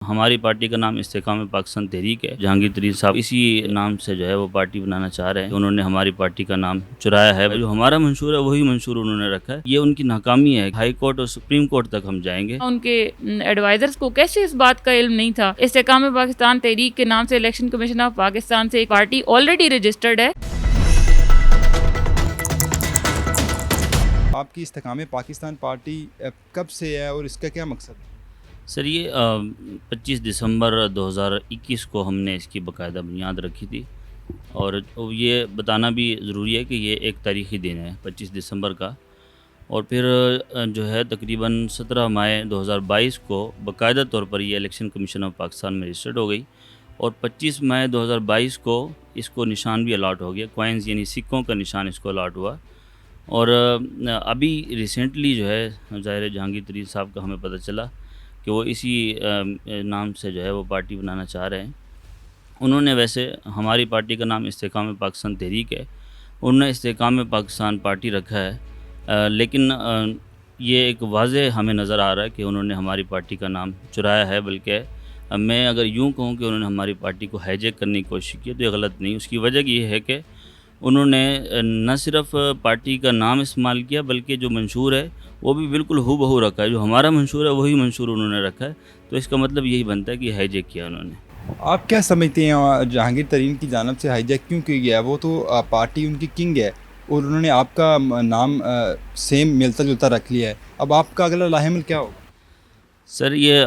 ہماری پارٹی کا نام استحکام پاکستان تحریک ہے. جہانگیر ترین صاحب اسی نام سے جو ہے وہ پارٹی بنانا چاہ رہے ہیں. انہوں نے ہماری پارٹی کا نام چرایا ہے. جو ہمارا منشور ہے وہی منشور انہوں نے رکھا ہے. یہ ان کی ناکامی ہے. ہائی کورٹ اور سپریم کورٹ تک ہم جائیں گے. ان کے ایڈوائزرز کو کیسے اس بات کا علم نہیں تھا؟ استحکام پاکستان تحریک کے نام سے الیکشن کمیشن آف پاکستان سے ایک پارٹی آلریڈی رجسٹرڈ ہے. آپ کی استحکام پاکستان پارٹی کب سے ہے اور اس کا کیا مقصد ہے؟ سر یہ 25 دسمبر 2021 کو ہم نے اس کی باقاعدہ بنیاد رکھی تھی. اور یہ بتانا بھی ضروری ہے کہ یہ ایک تاریخی دن ہے 25 دسمبر کا. اور پھر جو ہے تقریباً 17 مئی 2022 کو باقاعدہ طور پر یہ الیکشن کمیشن آف پاکستان میں رجسٹرڈ ہو گئی. اور 25 مئی 2022 کو اس کو نشان بھی الاٹ ہو گیا. کوائنز یعنی سکوں کا نشان اس کو الاٹ ہوا. اور ابھی ریسنٹلی جو ہے ظاہر جہانگیر ترین صاحب کا ہمیں پتہ چلا کہ وہ اسی نام سے جو ہے وہ پارٹی بنانا چاہ رہے ہیں. انہوں نے ویسے ہماری پارٹی کا نام استحکام پاکستان تحریک ہے. انہوں نے استحکام پاکستان پارٹی رکھا ہے. لیکن یہ ایک واضح ہمیں نظر آ رہا ہے کہ انہوں نے ہماری پارٹی کا نام چرایا ہے. بلکہ میں اگر یوں کہوں کہ انہوں نے ہماری پارٹی کو ہائیجیک کرنے کی کوشش کی تو یہ غلط نہیں. اس کی وجہ یہ ہے کہ انہوں نے نہ صرف پارٹی کا نام استعمال کیا بلکہ جو منشور ہے وہ بھی بالکل ہو بہو رکھا ہے. جو ہمارا منشور ہے وہی منشور انہوں نے رکھا ہے. تو اس کا مطلب یہی بنتا ہے کہ ہائیجیک کیا انہوں نے. آپ کیا سمجھتے ہیں جہانگیر ترین کی جانب سے ہائی جیک کیوں کی گیا ہے؟ وہ تو پارٹی ان کی کنگ ہے اور انہوں نے آپ کا نام سیم ملتا جلتا رکھ لیا ہے. اب آپ کا اگلا لاہ عمل کیا ہوگا؟ سر یہ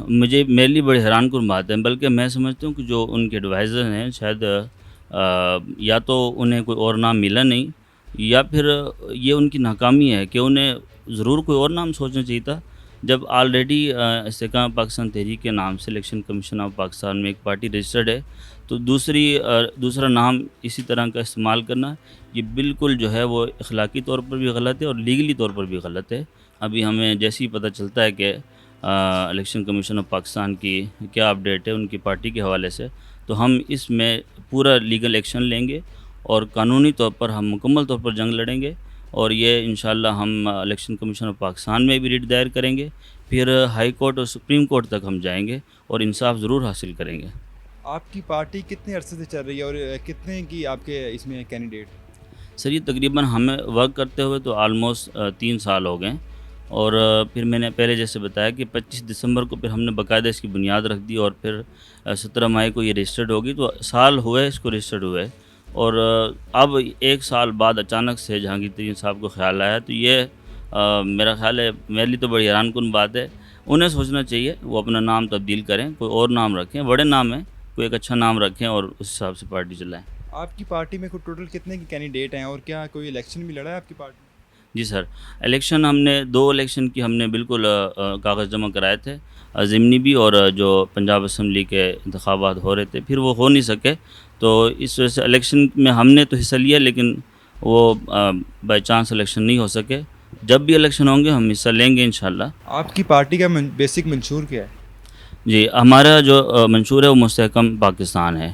میرے لیے بڑی حیران کن بات ہے. بلکہ میں سمجھتا ہوں کہ جو ان کے ایڈوائزر ہیں شاید یا تو انہیں کوئی اور نام ملا نہیں یا پھر یہ ان کی ناکامی ہے کہ انہیں ضرور کوئی اور نام سوچنا چاہیے تھا. جب آلریڈی استحکام پاکستان تحریک کے نام سے الیکشن کمیشن آف پاکستان میں ایک پارٹی رجسٹرڈ ہے تو دوسرا نام اسی طرح کا استعمال کرنا یہ بالکل جو ہے وہ اخلاقی طور پر بھی غلط ہے اور لیگلی طور پر بھی غلط ہے. ابھی ہمیں جیسے ہی پتہ چلتا ہے کہ الیکشن کمیشن آف پاکستان کی کیا اپڈیٹ ہے ان کی پارٹی کے حوالے سے تو ہم اس میں پورا لیگل ایکشن لیں گے اور قانونی طور پر ہم مکمل طور پر جنگ لڑیں گے. اور یہ انشاءاللہ ہم الیکشن کمیشن آف پاکستان میں بھی ریٹ دائر کریں گے. پھر ہائی کورٹ اور سپریم کورٹ تک ہم جائیں گے اور انصاف ضرور حاصل کریں گے. آپ کی پارٹی کتنے عرصے سے چل رہی ہے اور کتنے کی آپ کے اس میں کینڈیڈیٹ؟ سر یہ تقریباً ہمیں ورک کرتے ہوئے تو آلموسٹ 3 سال ہو گئے. اور پھر میں نے پہلے جیسے بتایا کہ 25 دسمبر کو پھر ہم نے باقاعدہ اس کی بنیاد رکھ دی اور پھر 17 مئی کو یہ رجسٹرڈ ہوگی. تو سال ہوئے اس کو رجسٹرڈ ہوئے. اور اب 1 سال بعد اچانک سے جہانگیر ترین صاحب کو خیال آیا تو یہ میرا خیال ہے میرے لیے تو بڑی حیران کن بات ہے. انہیں سوچنا چاہیے وہ اپنا نام تبدیل کریں, کوئی اور نام رکھیں, بڑے نام ہیں, کوئی ایک اچھا نام رکھیں اور اس حساب سے پارٹی چلائیں. آپ کی پارٹی میں کوئی ٹوٹل کتنے کی کینڈیڈیٹ ہیں اور کیا کوئی الیکشن بھی لڑا ہے آپ کی پارٹی؟ جی سر, الیکشن ہم نے 2 الیکشن کی ہم نے بالکل کاغذ جمع کرائے تھے, ضمنی بھی اور جو پنجاب اسمبلی کے انتخابات ہو رہے تھے پھر وہ ہو نہیں سکے. تو اس وجہ سے الیکشن میں ہم نے تو حصہ لیا لیکن وہ بائی چانس الیکشن نہیں ہو سکے. جب بھی الیکشن ہوں گے ہم حصہ لیں گے انشاءاللہ. آپ کی پارٹی کا بیسک منشور کیا ہے؟ جی ہمارا جو منشور ہے وہ مستحکم پاکستان ہے.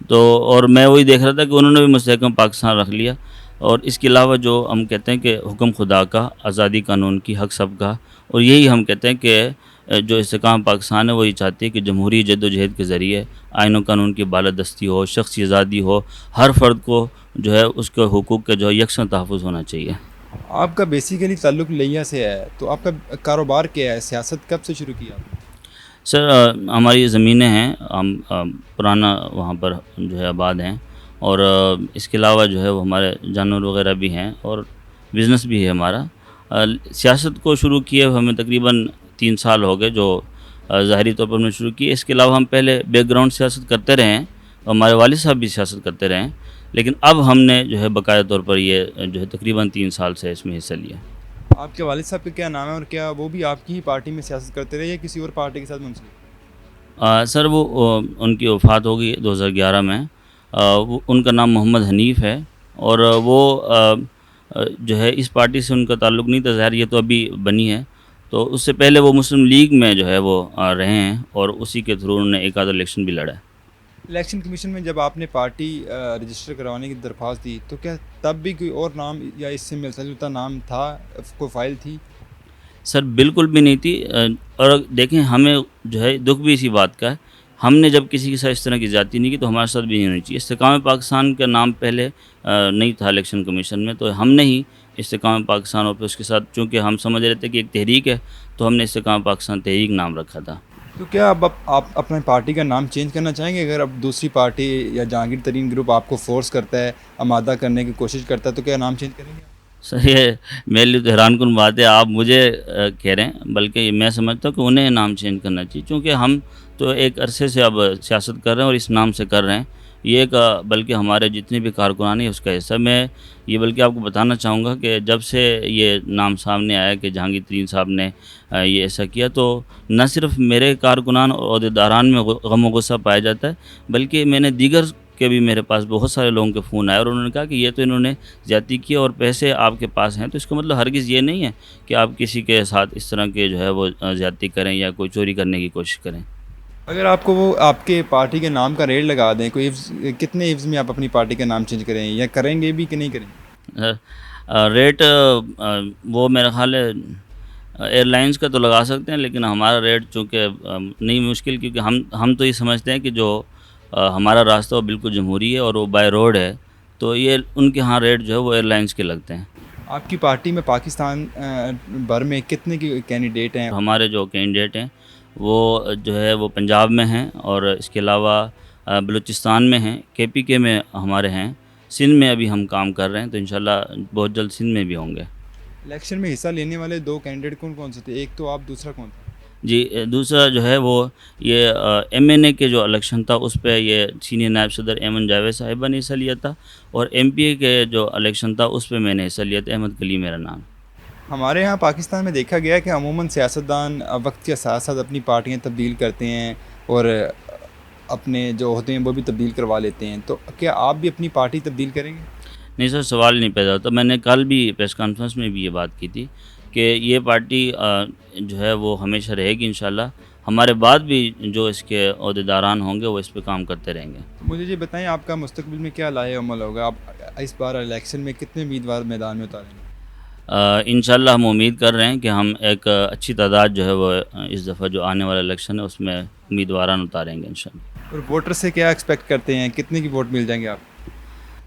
تو اور میں وہی دیکھ رہا تھا کہ انہوں نے بھی مستحکم پاکستان رکھ لیا. اور اس کے علاوہ جو ہم کہتے ہیں کہ حکم خدا کا, آزادی قانون کی, حق سب کا. اور یہی ہم کہتے ہیں کہ جو استحکام پاکستان ہے وہی چاہتی ہے کہ جمہوری جد و جہد کے ذریعے آئین و قانون کی بالادستی ہو, شخصی آزادی ہو, ہر فرد کو جو ہے اس کے حقوق کے جو ہے یکساں تحفظ ہونا چاہیے. آپ کا بیسیکلی تعلق لیہ سے ہے تو آپ کا کاروبار کیا ہے؟ سیاست کب سے شروع کیا آپ نے؟ سر ہماری زمینیں ہیں, ہم پرانا وہاں پر جو ہے آباد ہیں. اور اس کے علاوہ جو ہے وہ ہمارے جانور وغیرہ بھی ہیں اور بزنس بھی ہے ہمارا. سیاست کو شروع کیے ہمیں تقریباً 3 سال ہو گئے جو ظاہری طور پر ہم نے شروع کی. اس کے علاوہ ہم پہلے بیک گراؤنڈ سیاست کرتے رہے ہیں, ہمارے والد صاحب بھی سیاست کرتے رہے ہیں. لیکن اب ہم نے جو ہے باقاعدہ طور پر یہ جو ہے تقریباً 3 سال سے اس میں حصہ لیا. آپ کے والد صاحب کا کیا نام ہے اور کیا وہ بھی آپ کی ہی پارٹی میں سیاست کرتے رہے یا کسی اور پارٹی کے ساتھ منسلک؟ سر وہ ان کی وفات ہو گئی 2011 میں. ان کا نام محمد حنیف ہے اور وہ جو ہے اس پارٹی سے ان کا تعلق نہیں تھا, ظاہر یہ تو ابھی بنی ہے. تو اس سے پہلے وہ مسلم لیگ میں جو ہے وہ رہے ہیں اور اسی کے تھرو انہوں نے ایک آدھ الیکشن بھی لڑا ہے. الیکشن کمیشن میں جب آپ نے پارٹی رجسٹر کروانے کی درخواست دی تو کیا تب بھی کوئی اور نام یا اس سے ملتا جلتا نام تھا, کوئی فائل تھی؟ سر بالکل بھی نہیں تھی. اور دیکھیں ہمیں جو ہے دکھ بھی اسی بات کا ہے، ہم نے جب کسی کے ساتھ اس طرح کی زیادتی نہیں کی تو ہمارے ساتھ بھی نہیں ہونی چاہیے۔ استحکام پاکستان کا نام پہلے نہیں تھا الیکشن کمیشن میں، تو ہم نے ہی استحکام پاکستان اور پھر اس کے ساتھ چونکہ ہم سمجھ رہے تھے کہ ایک تحریک ہے تو ہم نے استحکام پاکستان تحریک نام رکھا تھا۔ تو کیا اب آپ اپنے پارٹی کا نام چینج کرنا چاہیں گے؟ اگر اب دوسری پارٹی یا جہانگیر ترین گروپ آپ کو فورس کرتا ہے، آمادہ کرنے کی کوشش کرتا ہے، تو کیا نام چینج کریں گے؟ سر یہ میرے لیے تو حیران کن بات ہے، آپ مجھے کہہ رہے ہیں، بلکہ میں سمجھتا ہوں کہ انہیں نام چینج کرنا چاہیے، چونکہ ہم تو ایک عرصے سے اب سیاست کر رہے ہیں اور اس نام سے کر رہے ہیں، یہ ایک بلکہ ہمارے جتنے بھی کارکنان ہیں اس کا حصہ۔ میں یہ بلکہ آپ کو بتانا چاہوں گا کہ جب سے یہ نام سامنے آیا کہ جہانگیر ترین صاحب نے یہ ایسا کیا، تو نہ صرف میرے کارکنان اور عہدیداران میں غم و غصہ پایا جاتا ہے، بلکہ میں نے دیگر کے بھی میرے پاس بہت سارے لوگوں کے فون آئے اور انہوں نے کہا کہ یہ تو انہوں نے زیادتی کی اور پیسے آپ کے پاس ہیں، تو اس کا مطلب ہرگز یہ نہیں ہے کہ آپ کسی کے ساتھ اس طرح کے جو ہے وہ زیادتی کریں یا کوئی چوری کرنے کی کوشش کریں۔ اگر آپ کو وہ آپ کے پارٹی کے نام کا ریٹ لگا دیں، کوئی کتنے حفظ میں آپ اپنی پارٹی کا نام چینج کریں یا کریں گے بھی کہ نہیں کریں گے؟ ریٹ وہ میرا خیال ہے ایئر لائنس کا تو لگا سکتے ہیں، لیکن ہمارا ریٹ چونکہ نہیں مشکل، کیونکہ ہم تو یہ سمجھتے ہیں کہ جو ہمارا راستہ وہ بالکل جمہوری ہے اور وہ بائی روڈ ہے، تو یہ ان کے ہاں ریٹ جو ہے وہ ایئر لائنس کے لگتے ہیں۔ آپ کی پارٹی میں پاکستان بھر میں کتنے کی کینڈیڈیٹ ہیں؟ ہمارے جو کینڈیڈیٹ ہیں وہ جو ہے وہ پنجاب میں ہیں اور اس کے علاوہ بلوچستان میں ہیں، KPK میں ہمارے ہیں، سندھ میں ابھی ہم کام کر رہے ہیں، تو انشاءاللہ بہت جلد سندھ میں بھی ہوں گے۔ الیکشن میں حصہ لینے والے 2 کینڈیڈیٹ کون سے تھے؟ ایک تو آپ، دوسرا کون تھا؟ جی دوسرا جو ہے وہ یہ MNA کے جو الیکشن تھا اس پہ یہ سینئر نائب صدر ایمن جاوید صاحبہ نے حصہ لیا تھا، اور MPA کے جو الیکشن تھا اس پہ میں نے حصہ لیا تھا، احمد کلیم میرا نام۔ ہمارے ہاں پاکستان میں دیکھا گیا ہے کہ عموماً سیاستدان وقت کے ساتھ ساتھ اپنی پارٹیاں تبدیل کرتے ہیں اور اپنے جو ہوتے ہیں وہ بھی تبدیل کروا لیتے ہیں، تو کیا آپ بھی اپنی پارٹی تبدیل کریں گے؟ نہیں سر، سوال نہیں پیدا ہوتا۔ میں نے کل بھی پریس کانفرنس میں بھی یہ بات کی تھی کہ یہ پارٹی جو ہے وہ ہمیشہ رہے گی انشاءاللہ، ہمارے بعد بھی جو اس کے عہدیداران ہوں گے وہ اس پہ کام کرتے رہیں گے۔ مجھے یہ بتائیں آپ کا مستقبل میں کیا لائحہ عمل ہوگا؟ آپ اس بار الیکشن میں کتنے امیدوار میدان میں اتاریں گے؟ انشاءاللہ ہم امید کر رہے ہیں کہ ہم ایک اچھی تعداد جو ہے وہ اس دفعہ جو آنے والا الیکشن ہے اس میں امیدواران اتاریں گے انشاءاللہ۔ اور ووٹر سے کیا ایکسپیکٹ کرتے ہیں؟ کتنے کی ووٹ مل جائیں گے آپ؟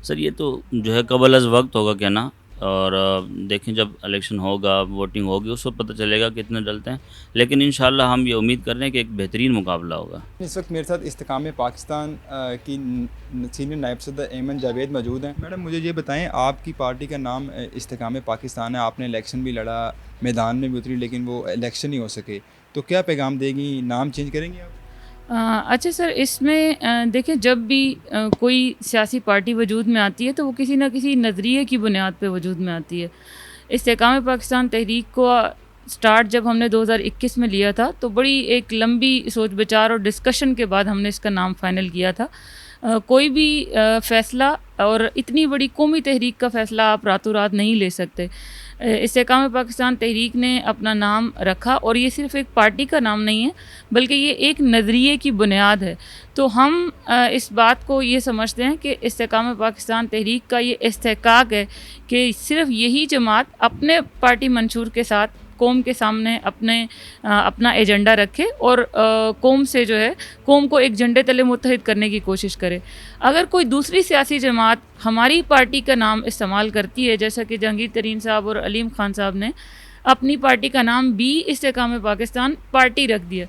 سر یہ تو جو ہے قبل از وقت ہوگا کہنا، اور دیکھیں جب الیکشن ہوگا، ووٹنگ ہوگی، اس وقت پتہ چلے گا کتنے ڈلتے ہیں، لیکن انشاءاللہ ہم یہ امید کر رہے ہیں کہ ایک بہترین مقابلہ ہوگا۔ اس وقت میرے ساتھ استحکام پاکستان کی سینئر نائب صدر ایمن جاوید موجود ہیں۔ میڈم مجھے یہ بتائیں، آپ کی پارٹی کا نام استحکام پاکستان ہے، آپ نے الیکشن بھی لڑا، میدان میں بھی اتری، لیکن وہ الیکشن نہیں ہو سکے، تو کیا پیغام دے گی؟ نام چینج کریں گے آپ؟ اچھا سر، اس میں دیکھیں جب بھی کوئی سیاسی پارٹی وجود میں آتی ہے تو وہ کسی نہ کسی نظریے کی بنیاد پہ وجود میں آتی ہے۔ استحکام پاکستان تحریک کو سٹارٹ جب ہم نے 2021 میں لیا تھا تو بڑی ایک لمبی سوچ بچار اور ڈسکشن کے بعد ہم نے اس کا نام فائنل کیا تھا۔ کوئی بھی فیصلہ اور اتنی بڑی قومی تحریک کا فیصلہ آپ راتوں رات نہیں لے سکتے۔ استحکام پاکستان تحریک نے اپنا نام رکھا، اور یہ صرف ایک پارٹی کا نام نہیں ہے بلکہ یہ ایک نظریے کی بنیاد ہے۔ تو ہم اس بات کو یہ سمجھتے ہیں کہ استحکام پاکستان تحریک کا یہ استحقاق ہے کہ صرف یہی جماعت اپنے پارٹی منشور کے ساتھ قوم کے سامنے اپنا ایجنڈا رکھے اور قوم سے جو ہے قوم کو ایک جھنڈے تلے متحد کرنے کی کوشش کرے۔ اگر کوئی دوسری سیاسی جماعت ہماری پارٹی کا نام استعمال کرتی ہے، جیسا کہ جہانگیر ترین صاحب اور علیم خان صاحب نے اپنی پارٹی کا نام بھی استحکام پاکستان پارٹی رکھ دیا،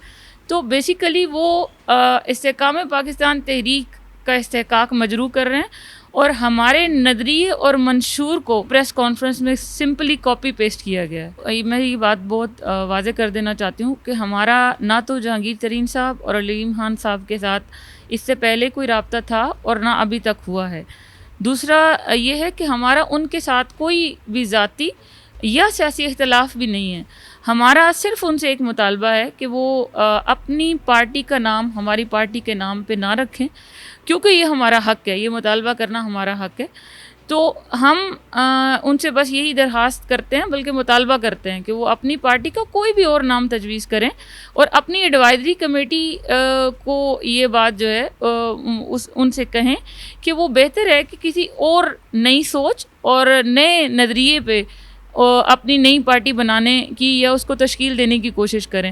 تو بیسیکلی وہ استحکام پاکستان تحریک کا استحقاق مجروح کر رہے ہیں، اور ہمارے نظریے اور منشور کو پریس کانفرنس میں سمپلی کاپی پیسٹ کیا گیا ہے۔ میں یہ بات بہت واضح کر دینا چاہتی ہوں کہ ہمارا نہ تو جہانگیر ترین صاحب اور علیم خان صاحب کے ساتھ اس سے پہلے کوئی رابطہ تھا اور نہ ابھی تک ہوا ہے۔ دوسرا یہ ہے کہ ہمارا ان کے ساتھ کوئی بھی ذاتی یا سیاسی اختلاف بھی نہیں ہے۔ ہمارا صرف ان سے ایک مطالبہ ہے کہ وہ اپنی پارٹی کا نام ہماری پارٹی کے نام پہ نہ رکھیں، کیونکہ یہ ہمارا حق ہے، یہ مطالبہ کرنا ہمارا حق ہے۔ تو ہم ان سے بس یہی درخواست کرتے ہیں، بلکہ مطالبہ کرتے ہیں کہ وہ اپنی پارٹی کا کوئی بھی اور نام تجویز کریں، اور اپنی ایڈوائزری کمیٹی کو یہ بات جو ہے ان سے کہیں کہ وہ بہتر ہے کہ کسی اور نئی سوچ اور نئے نظریے پہ اپنی نئی پارٹی بنانے کی یا اس کو تشکیل دینے کی کوشش کریں۔